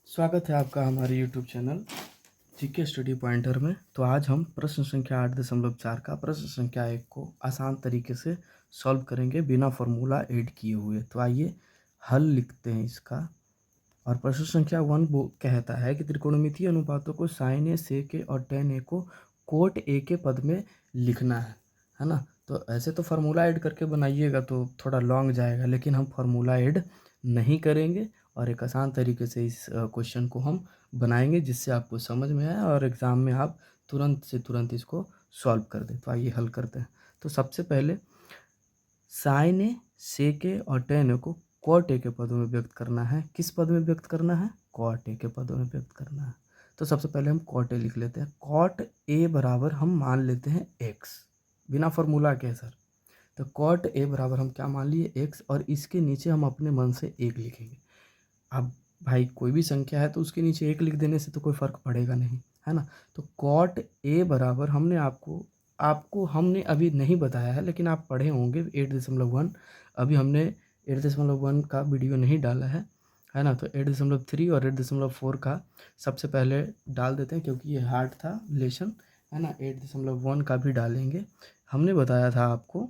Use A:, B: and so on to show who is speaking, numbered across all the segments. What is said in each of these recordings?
A: स्वागत है आपका हमारे YouTube channel GK study pointer में। तो आज हम प्रश्न संख्या 8.4 का प्रश्न संख्या 1 को आसान तरीके से सॉल्व करेंगे बिना फार्मूला ऐड किए हुए। तो आइए हल लिखते हैं इसका। और प्रश्न संख्या 1 वो कहता है कि त्रिकोणमितीय अनुपातों को साइन ए, सेक ए और टेन ए को कोट ए के पद में लिखना है ना। तो ऐसे तो फार्मूला ऐड करके बनाइएगा तो थोड़ा लॉन्ग जाएगा, लेकिन हम फार्मूला ऐड नहीं करेंगे और एक आसान तरीके से इस क्वेश्चन को हम बनाएंगे जिससे आपको समझ में आए और एग्ज़ाम में आप तुरंत से तुरंत इसको सॉल्व कर दें। तो आइए हल करते हैं। तो सबसे पहले साइन ए, सेक ए और टेन ए को कॉट ए के पदों में व्यक्त करना है। किस पद में व्यक्त करना है? कॉट ए के पदों में व्यक्त करना है। तो सबसे पहले हम कॉट ए लिख लेते हैं। कॉट ए बराबर हम मान लेते हैं एक्स, बिना फार्मूला के सर। तो कॉट ए बराबर हम क्या मान लिए? एक्स, और इसके नीचे हम अपने मन से एक लिखेंगे। अब भाई कोई भी संख्या है तो उसके नीचे एक लिख देने से तो कोई फ़र्क पड़ेगा नहीं, है ना। तो कॉट ए बराबर हमने आपको हमने अभी नहीं बताया है, लेकिन आप पढ़े होंगे 8.1। अभी हमने 8.1 का वीडियो नहीं डाला है ना। तो 8.3 और 8.4 का सबसे पहले डाल देते हैं क्योंकि ये हार्ड था लेसन, है ना। 8.1 का भी डालेंगे। हमने बताया था आपको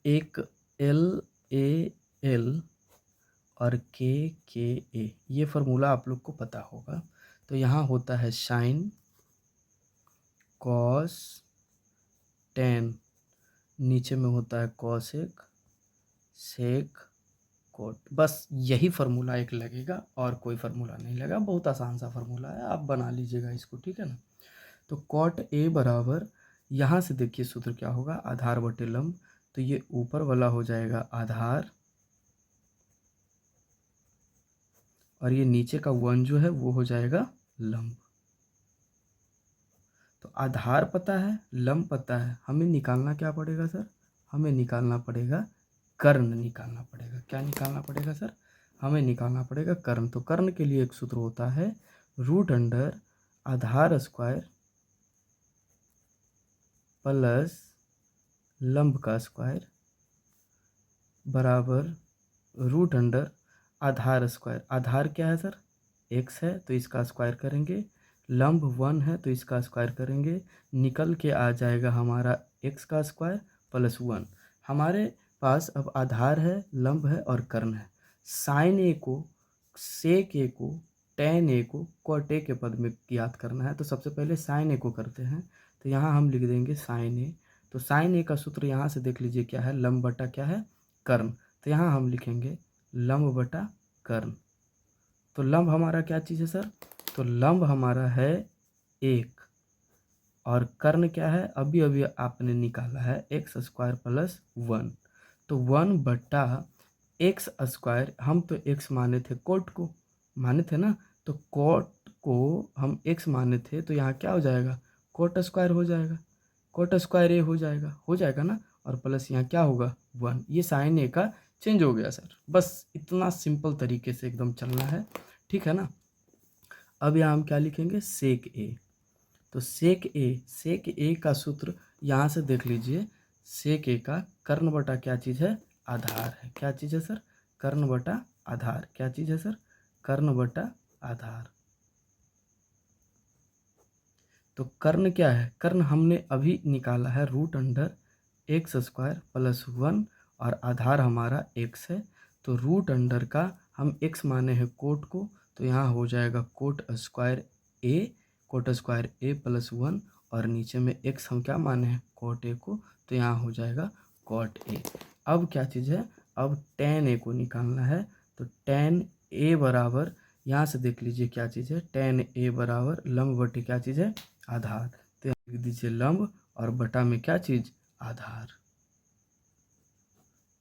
A: एक एल ए एल और के ए, ये फार्मूला आप लोग को पता होगा। तो यहाँ होता है साइन, कॉस, टेन, नीचे में होता है कॉसेक, सेक, कोट। बस यही फार्मूला एक लगेगा और कोई फार्मूला नहीं लगा। बहुत आसान सा फार्मूला है, आप बना लीजिएगा इसको, ठीक है ना। तो कॉट ए बराबर, यहाँ से देखिए सूत्र क्या होगा? आधार बटे लंब। तो ये ऊपर वाला हो जाएगा आधार और ये नीचे का 1 जो है वो हो जाएगा लंब। तो आधार पता है, लंब पता है, हमें निकालना क्या पड़ेगा सर? हमें निकालना पड़ेगा कर्ण, निकालना पड़ेगा। क्या निकालना पड़ेगा सर? हमें निकालना पड़ेगा कर्ण। तो कर्ण के लिए एक सूत्र होता है रूट अंडर आधार स्क्वायर प्लस लंब का स्क्वायर बराबर रूट अंडर आधार स्क्वायर। आधार क्या है सर? एक्स है तो इसका स्क्वायर करेंगे, लंब 1 है तो इसका स्क्वायर करेंगे, निकल के आ जाएगा हमारा एक्स का स्क्वायर प्लस 1। हमारे पास अब आधार है, लंब है और कर्ण है। साइन ए को, सेक ए को, टेन ए को कॉट ए के पद में याद करना है। तो सबसे पहले साइन ए को करते हैं। तो यहाँ हम लिख देंगे साइन ए। तो साइन ए का सूत्र यहाँ से देख लीजिए क्या है? लंब बटा क्या है? कर्ण। तो यहाँ हम लिखेंगे लंब बटा कर्ण। तो लंब हमारा क्या चीज़ है सर? तो लंब हमारा है 1 और कर्ण क्या है? अभी अभी आपने निकाला है एक्स स्क्वायर प्लस 1। तो 1 बटा एक्स स्क्वायर, हम तो एक्स माने थे, कोट को माने थे ना। तो कोट को हम एक्स माने थे तो यहाँ क्या हो जाएगा? कोट स्क्वायर हो जाएगा, कोट स्क्वायर ए हो जाएगा ना। और प्लस यहाँ क्या होगा? 1। ये साइन ए का चेंज हो गया सर। बस इतना सिंपल तरीके से एकदम चलना है, ठीक है ना। अब यहाँ हम क्या लिखेंगे? सेक ए। तो सेक ए का सूत्र यहाँ से देख लीजिए। सेक ए का कर्ण बटा क्या चीज़ है? आधार है। क्या चीज़ है सर? कर्ण बटा आधार। क्या चीज़ है सर? कर्ण बटा आधार। तो कर्ण क्या है? कर्ण हमने अभी निकाला है root under x square plus 1 और आधार हमारा एक्स है। तो रूट अंडर का हम एक्स माने हैं कोट को, तो यहाँ हो जाएगा कोट स्क्वायर ए, कोट स्क्वायर ए प्लस 1 और नीचे में एक्स हम क्या माने हैं? कोट ए को, तो यहाँ हो जाएगा कोट ए। अब क्या चीज़ है? अब टेन ए को निकालना है। तो टेन ए बराबर, यहाँ से देख लीजिए क्या चीज़ है? टेन ए बराबर लंब बटे क्या चीज़ है? आधार। तो यहाँ लिख दीजिए लंब और बटा में क्या चीज़? आधार।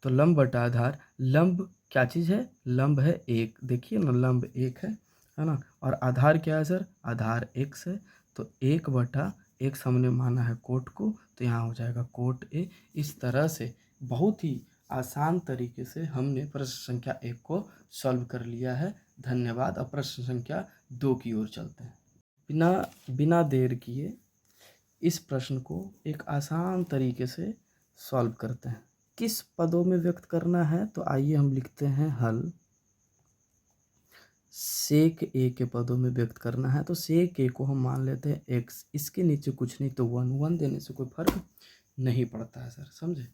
A: तो लंब बटा आधार, लंब क्या चीज़ है? लंब है 1, देखिए ना, लंब 1 है ना। और आधार क्या है सर? आधार x है। तो 1 बटा एक्स हमने माना है कोट को, तो यहाँ हो जाएगा कोट ए। इस तरह से बहुत ही आसान तरीके से हमने प्रश्न संख्या 1 को सॉल्व कर लिया है। धन्यवाद। अब प्रश्न संख्या 2 की ओर चलते हैं। बिना देर किए इस प्रश्न को एक आसान तरीके से सॉल्व करते हैं। किस पदों में व्यक्त करना है? तो आइए हम लिखते हैं हल। सेक ए के पदों में व्यक्त करना है तो सेक ए को हम मान लेते हैं एक्स, इसके नीचे कुछ नहीं तो 1 देने से कोई फर्क नहीं पड़ता है सर, समझे।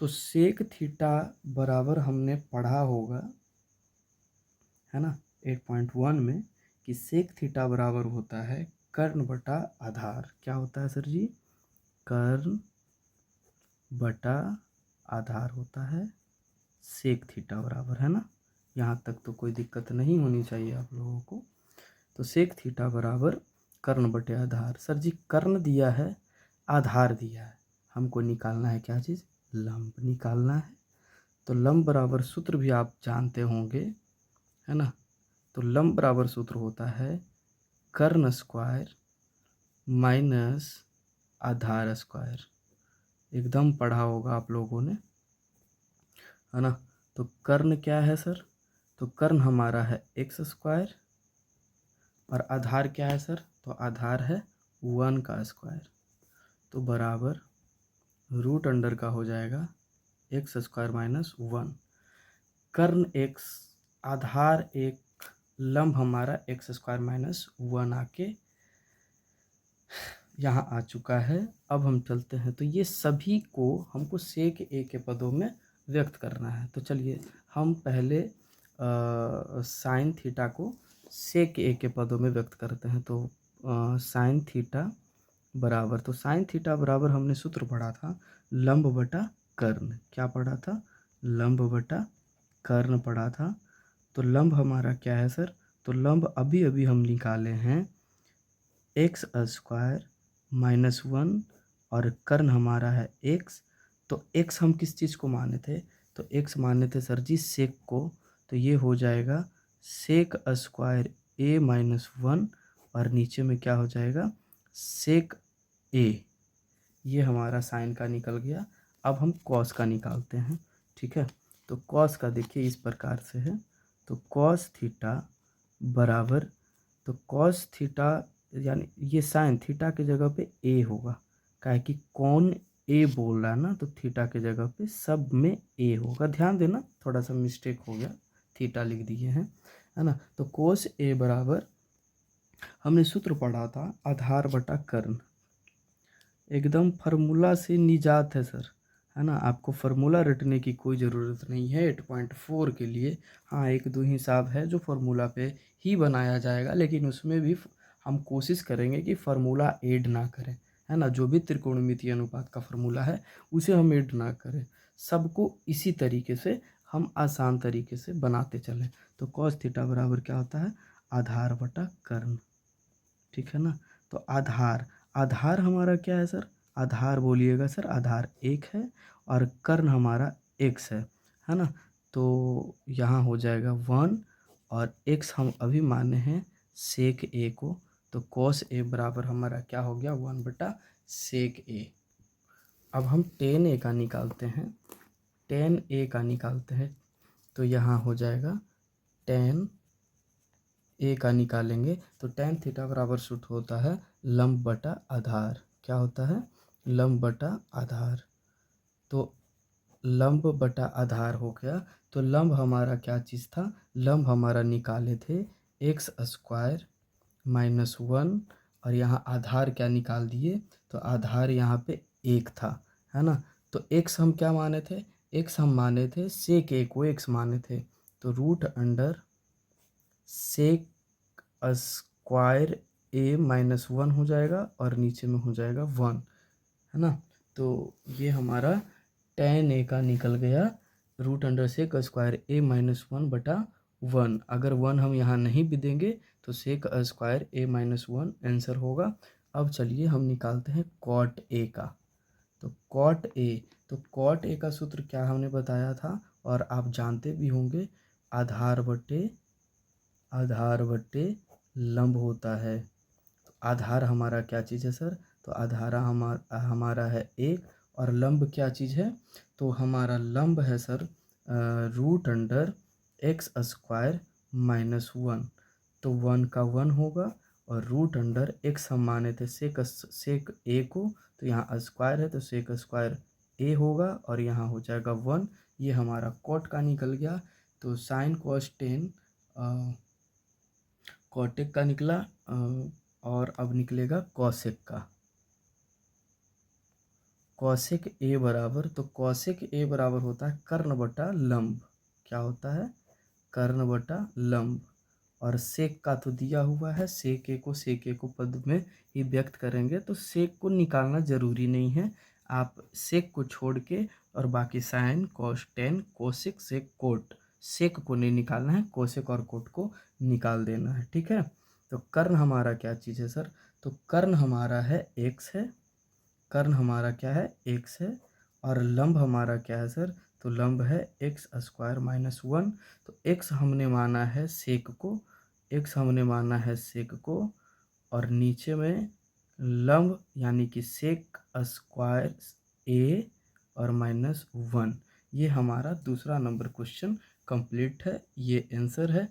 A: तो सेक थीटा बराबर हमने पढ़ा होगा, है ना, 8.1 में कि सेक थीटा बराबर होता है कर्ण बटा आधार। क्या होता है सर जी? कर्ण बटा आधार होता है सेक थीटा बराबर, है ना। यहाँ तक तो कोई दिक्कत नहीं होनी चाहिए आप लोगों को। तो सेक थीटा बराबर कर्ण बटे आधार। सर जी कर्ण दिया है, आधार दिया है, हमको निकालना है क्या चीज़? लंब निकालना है। तो लंब बराबर सूत्र भी आप जानते होंगे, है ना। तो लंब बराबर सूत्र होता है कर्ण स्क्वायर माइनस आधार स्क्वायर। एकदम पढ़ा होगा आप लोगों ने, है ना। तो कर्ण क्या है सर? तो कर्ण हमारा है एक्स स्क्वायर और आधार क्या है सर? तो आधार है 1 का स्क्वायर। तो बराबर रूट अंडर का हो जाएगा एक्स स्क्वायर माइनस 1। कर्ण एक्स, आधार एक, लंब हमारा एक्स स्क्वायर माइनस 1 आके यहाँ आ चुका है। अब हम चलते हैं, तो ये सभी को हमको सेक ए के पदों में व्यक्त करना है। तो चलिए हम पहले साइन थीटा को सेक ए के पदों में व्यक्त करते हैं। तो साइन थीटा बराबर, तो साइन थीटा बराबर हमने सूत्र पढ़ा था लंब बटा कर्ण। क्या पढ़ा था? लंब बटा कर्ण पढ़ा था। तो लंब हमारा क्या है सर? तो लंब अभी अभी हम निकाले हैं एक्स स्क्वायर माइनस 1 और कर्ण हमारा है एक्स। तो एक्स हम किस चीज़ को माने थे? तो एक्स माने थे सर जी सेक को। तो ये हो जाएगा सेक स्क्वायर ए माइनस 1 और नीचे में क्या हो जाएगा? सेक ए। ये हमारा साइन का निकल गया। अब हम कॉस का निकालते हैं, ठीक है। तो कॉस का देखिए इस प्रकार से है। तो कॉस थीटा बराबर, तो कॉस थीटा यानी ये साइन थीटा की जगह पे ए होगा, काहे कि कौन ए बोल रहा है ना, तो थीटा के जगह पे सब में ए होगा। ध्यान देना, थोड़ा सा मिस्टेक हो गया, थीटा लिख दिए हैं, है ना। तो कोस ए बराबर हमने सूत्र पढ़ा था आधार बटा कर्ण। एकदम फार्मूला से निजात है सर, है ना। आपको फार्मूला रटने की कोई ज़रूरत नहीं है 8.4 के लिए। हाँ, एक दो हिसाब है जो फार्मूला पे ही बनाया जाएगा, लेकिन उसमें भी हम कोशिश करेंगे कि फार्मूला ऐड ना करें, है ना। जो भी त्रिकोणमितीय अनुपात का फार्मूला है उसे हम ऐड ना करें, सबको इसी तरीके से हम आसान तरीके से बनाते चलें। तो कॉस थीटा बराबर क्या होता है? आधार बटा कर्ण, ठीक है ना। तो आधार, आधार हमारा क्या है सर? आधार बोलिएगा सर, आधार एक है और कर्ण हमारा एक्स है ना। तो यहाँ हो जाएगा 1 और एक्स हम अभी माने हैं सेक ए को। तो कॉस ए बराबर हमारा क्या हो गया? 1 बटा सेक ए। अब हम टेन ए का निकालते हैं, टेन ए का निकालते हैं। तो यहाँ हो जाएगा टेन ए का निकालेंगे तो टेन थीटा बराबर सूत्र होता है लंब बटा आधार। क्या होता है? लंब बटा आधार। तो लंब बटा आधार हो गया। तो लंब हमारा क्या चीज़ था? लंब हमारा निकाले थे एक्स स्क्वायर माइनस 1 और यहाँ आधार क्या निकाल दिए? तो आधार यहाँ पे एक था, है ना। तो एक्स हम क्या माने थे? एक्स हम माने थे सेक ए को एक्स माने थे। तो रूट अंडर सेक स्क्वायर ए माइनस 1 हो जाएगा और नीचे में हो जाएगा 1, है ना। तो ये हमारा टेन ए का निकल गया रूट अंडर सेक स्क्वायर ए माइनस 1 बटा 1। अगर 1 हम यहाँ नहीं भी देंगे तो सेक स्क्वायर ए माइनस 1 आंसर होगा। अब चलिए हम निकालते हैं कॉट ए का। तो कॉट ए, तो कॉट ए का सूत्र क्या हमने बताया था और आप जानते भी होंगे, आधार बट्टे लंब होता है। तो आधार हमारा क्या चीज़ है सर? तो आधार हमारा है एक और लंब क्या चीज़ है? तो हमारा लंब है sir root under x square minus 1। तो 1 का 1 होगा और रूट अंडर एक्स हम माने थे सेक ए को, तो यहाँ स्क्वायर है तो सेक स्क्वायर ए होगा और यहाँ हो जाएगा 1। ये हमारा कॉट का निकल गया। तो साइन कॉस टेन कॉटेक का निकला और अब निकलेगा कॉसेक का। कॉसेक ए बराबर, तो कॉसेक ए बराबर होता है कर्ण बटा लंब। क्या होता है? कर्ण बटा लंब। और सेक का तो दिया हुआ है, सेक ए को पद में ही व्यक्त करेंगे, तो सेक को निकालना जरूरी नहीं है। आप सेक को छोड़ के और बाकी sine cos tan cosec sec cot, sec को नहीं निकालना है, कोसेक और कोट को निकाल देना है। ठीक है, तो कर्ण हमारा क्या चीज़ है सर? तो कर्ण हमारा है एक्स है, कर्ण हमारा क्या है? एक्स है। और लंब हमारा क्या है सर? तो लंब है एक्स स्क्वायर माइनस वन। तो एक्स हमने माना है सेक को, एक्स हमने माना है सेक को, और नीचे में लंब यानी कि सेक स्क्वायर ए और माइनस वन। ये हमारा दूसरा नंबर क्वेश्चन कंप्लीट है, ये आंसर है।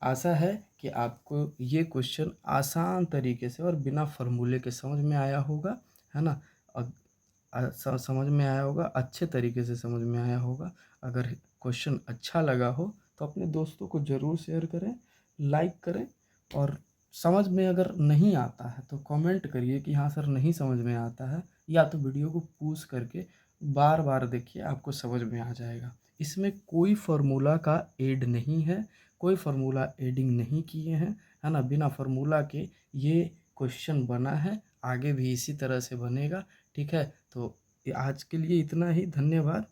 A: आशा है कि आपको ये क्वेश्चन आसान तरीके से और बिना फॉर्मूले के समझ में आया होगा, है ना। और समझ में आया होगा, अच्छे तरीके से समझ में आया होगा। अगर क्वेश्चन अच्छा लगा हो तो अपने दोस्तों को ज़रूर शेयर करें, लाइक करें। और समझ में अगर नहीं आता है तो कमेंट करिए कि हाँ सर नहीं समझ में आता है, या तो वीडियो को पॉज करके बार बार देखिए, आपको समझ में आ जाएगा। इसमें कोई फार्मूला का ऐड नहीं है, कोई फार्मूला एडिंग नहीं किए हैं, है ना। बिना फार्मूला के ये क्वेश्चन बना है, आगे भी इसी तरह से बनेगा। ठीक है, तो आज के लिए इतना ही, धन्यवाद।